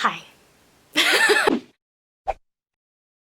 Hi.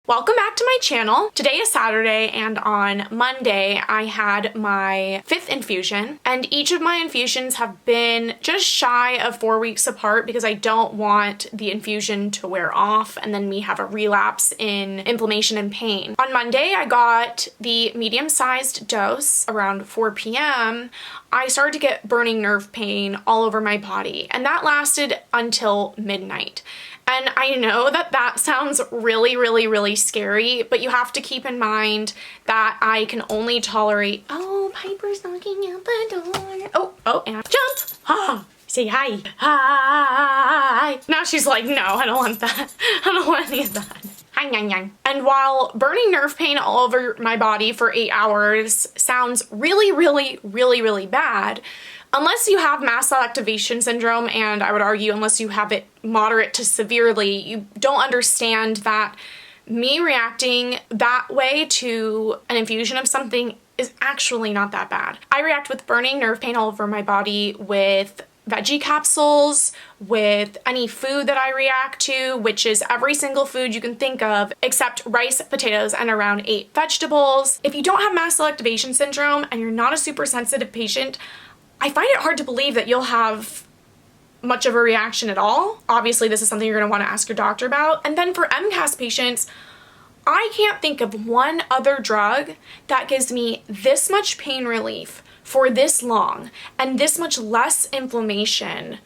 Welcome back to my channel. Today is Saturday and on Monday I had my 5th infusion, and each of my infusions have been just shy of 4 weeks apart because I don't want the infusion to wear off and then me have a relapse in inflammation and pain. On Monday I got the medium-sized dose around 4 p.m. I started to get burning nerve pain all over my body, and that lasted until midnight. And I know that that sounds really scary, but you have to keep in mind that I can only tolerate— oh, Piper's knocking at the door. Oh, and jump. Ah, say hi. Hi. Now she's like, no, I don't want that. I don't want any of that. Hi, yang, yang. And while burning nerve pain all over my body for 8 hours sounds really bad, unless you have mast cell activation syndrome, and I would argue unless you have it moderate to severely, you don't understand that me reacting that way to an infusion of something is actually not that bad. I react with burning nerve pain all over my body with veggie capsules, with any food that I react to, which is every single food you can think of except rice, potatoes, and around 8 vegetables. If you don't have mast cell activation syndrome and you're not a super sensitive patient, I find it hard to believe that you'll have much of a reaction at all. Obviously, this is something you're going to want to ask your doctor about. And then for MCAS patients, I can't think of one other drug that gives me this much pain relief for this long and this much less inflammation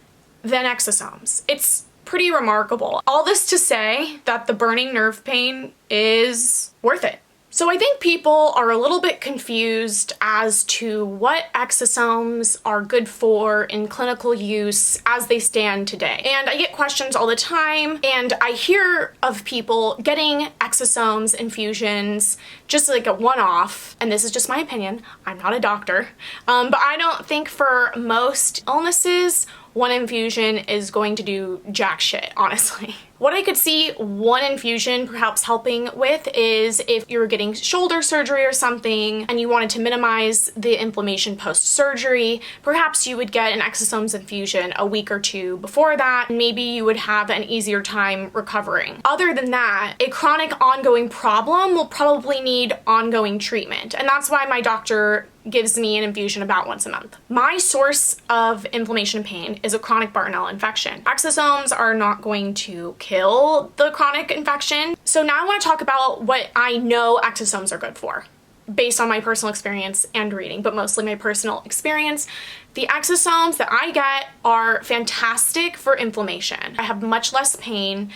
than exosomes. It's pretty remarkable. All this to say that the burning nerve pain is worth it. So I think people are a little bit confused as to what exosomes are good for in clinical use as they stand today. And I get questions all the time, and I hear of people getting exosomes infusions just like a one-off, and this is just my opinion, I'm not a doctor, but I don't think for most illnesses one infusion is going to do jack shit, honestly. What I could see one infusion perhaps helping with is if you were getting shoulder surgery or something and you wanted to minimize the inflammation post-surgery, perhaps you would get an exosomes infusion a week or 2 before that, and maybe you would have an easier time recovering. Other than that, a chronic ongoing problem will probably need ongoing treatment, and that's why my doctor gives me an infusion about once a month. My source of inflammation and pain is a chronic Bartonella infection. Exosomes are not going to kill the chronic infection. So now I want to talk about what I know exosomes are good for, based on my personal experience and reading, but mostly my personal experience. The exosomes that I get are fantastic for inflammation. I have much less pain.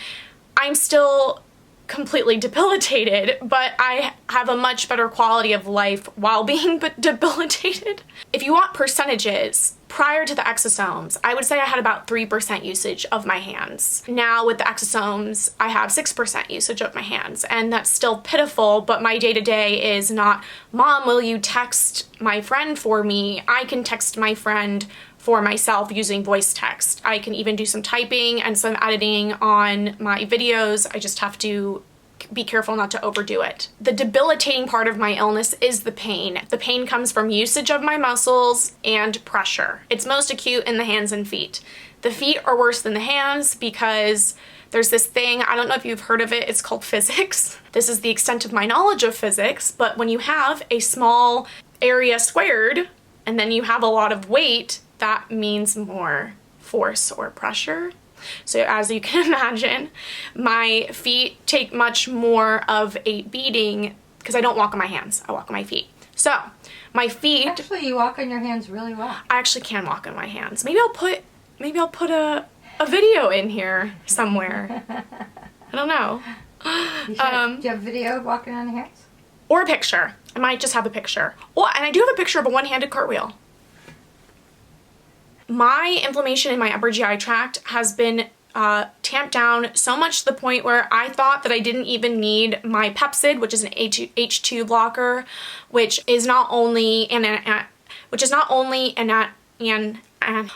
I'm still completely debilitated, but I have a much better quality of life while being debilitated. If you want percentages, prior to the exosomes, I would say I had about 3% usage of my hands. Now with the exosomes, I have 6% usage of my hands, and that's still pitiful, but my day-to-day is not, Mom, will you text my friend for me? I can text my friend for myself using voice text. I can even do some typing and some editing on my videos. I just have to be careful not to overdo it. The debilitating part of my illness is the pain. The pain comes from usage of my muscles and pressure. It's most acute in the hands and feet. The feet are worse than the hands because there's this thing, I don't know if you've heard of it, it's called physics. This is the extent of my knowledge of physics, but when you have a small area squared and then you have a lot of weight, that means more force or pressure. So as you can imagine, my feet take much more of a beating because I don't walk on my hands, I walk on my feet. So my feet— Actually, you walk on your hands really well. I actually can walk on my hands. Maybe I'll put a video in here somewhere. I don't know. Do you have a video of walking on your hands? Or a picture. I might just have a picture. Oh, and I do have a picture of a one-handed cartwheel. My inflammation in my upper GI tract has been tamped down so much to the point where I thought that I didn't even need my Pepsid, which is an H2 blocker, which is not only an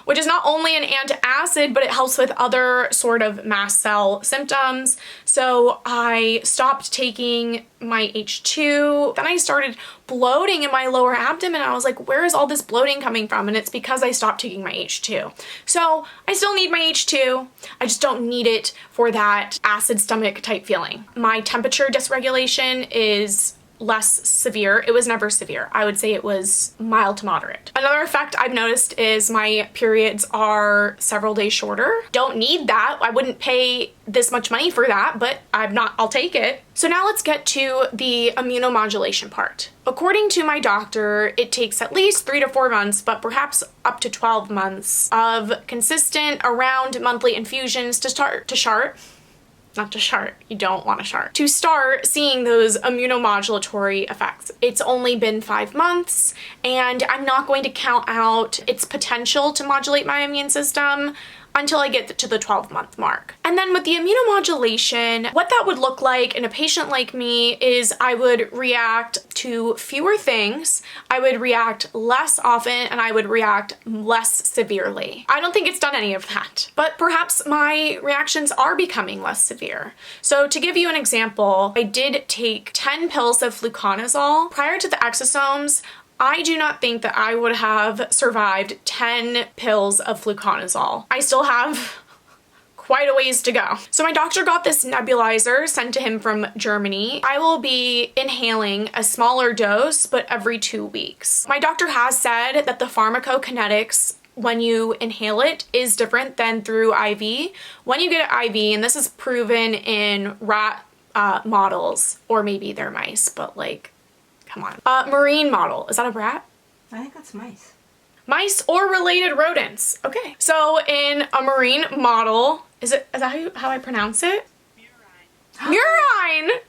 which is not only an antacid, but it helps with other sort of mast cell symptoms. So I stopped taking my H2. Then I started bloating in my lower abdomen. I was like, where is all this bloating coming from? And it's because I stopped taking my H2. So I still need my H2. I just don't need it for that acid stomach type feeling. My temperature dysregulation is less severe. It was never severe. I would say it was mild to moderate. Another effect I've noticed is my periods are several days shorter. Don't need that. I wouldn't pay this much money for that, but I'll take it. So now let's get to the immunomodulation part. According to my doctor, it takes at least 3 to 4 months, but perhaps up to 12 months of consistent around monthly infusions to start seeing those immunomodulatory effects. It's only been 5 months, and I'm not going to count out its potential to modulate my immune system until I get to the 12-month mark. And then with the immunomodulation, what that would look like in a patient like me is I would react to fewer things, I would react less often, and I would react less severely. I don't think it's done any of that, but perhaps my reactions are becoming less severe. So to give you an example, I did take 10 pills of fluconazole. Prior to the exosomes, I do not think that I would have survived 10 pills of fluconazole. I still have quite a ways to go. So my doctor got this nebulizer sent to him from Germany. I will be inhaling a smaller dose, but every 2 weeks. My doctor has said that the pharmacokinetics when you inhale it is different than through IV. When you get an IV, and this is proven in rat models, or maybe they're mice, but like, come on. Marine model. Is that a rat? I think that's mice. Mice or related rodents. Okay. So in a marine model, is that how I pronounce it? Murine. Murine!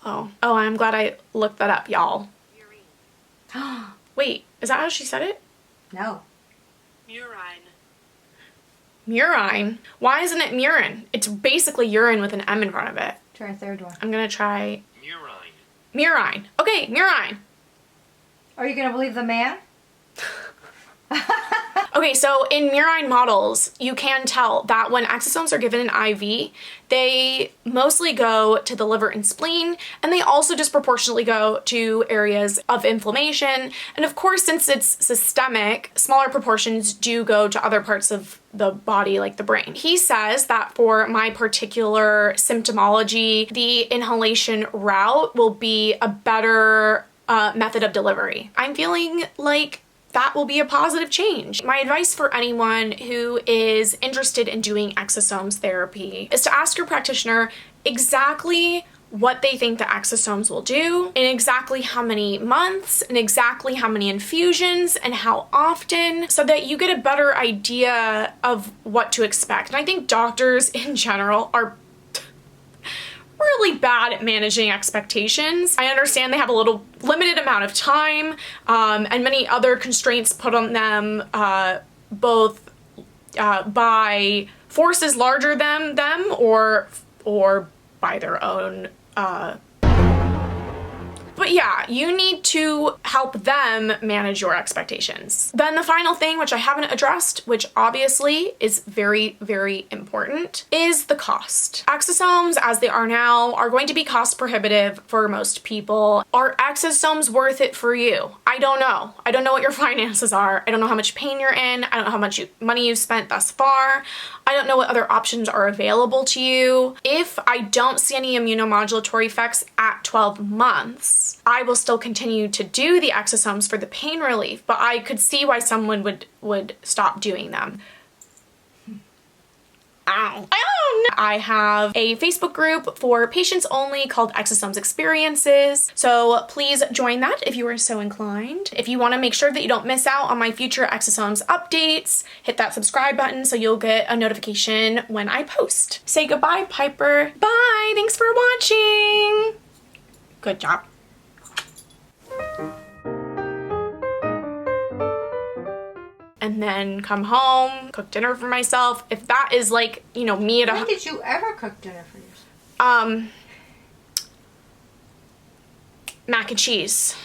Oh, I'm glad I looked that up, y'all. Murine. Wait, is that how she said it? No. Murine. Murine? Why isn't it murine? It's basically urine with an M in front of it. Try a third one. I'm gonna try murine. Okay, murine. Are you gonna believe the man? Okay, so in murine models, you can tell that when exosomes are given in IV, they mostly go to the liver and spleen, and they also disproportionately go to areas of inflammation. And of course, since it's systemic, smaller proportions do go to other parts of the body, like the brain. He says that for my particular symptomology, the inhalation route will be a better method of delivery. I'm feeling like that will be a positive change. My advice for anyone who is interested in doing exosomes therapy is to ask your practitioner exactly what they think the exosomes will do, in exactly how many months, and exactly how many infusions, and how often, so that you get a better idea of what to expect. And I think doctors in general are really bad at managing expectations. I understand they have a little limited amount of time and many other constraints put on them both by forces larger than them or by their own but yeah, you need to help them manage your expectations. Then the final thing, which I haven't addressed, which obviously is very, very important, is the cost. Exosomes, as they are now, are going to be cost prohibitive for most people. Are exosomes worth it for you? I don't know. I don't know what your finances are. I don't know how much pain you're in. I don't know how much money you've spent thus far. I don't know what other options are available to you. If I don't see any immunomodulatory effects at 12 months, I will still continue to do the exosomes for the pain relief, but I could see why someone would stop doing them. Ow. I have a Facebook group for patients only called Exosomes Experiences, so please join that if you are so inclined. If you want to make sure that you don't miss out on my future exosomes updates, hit that subscribe button so you'll get a notification when I post. Say goodbye, Piper. Bye! Thanks for watching! Good job. And then come home, cook dinner for myself. If that is like, you know, me at When did you ever cook dinner for yourself? Mac and cheese.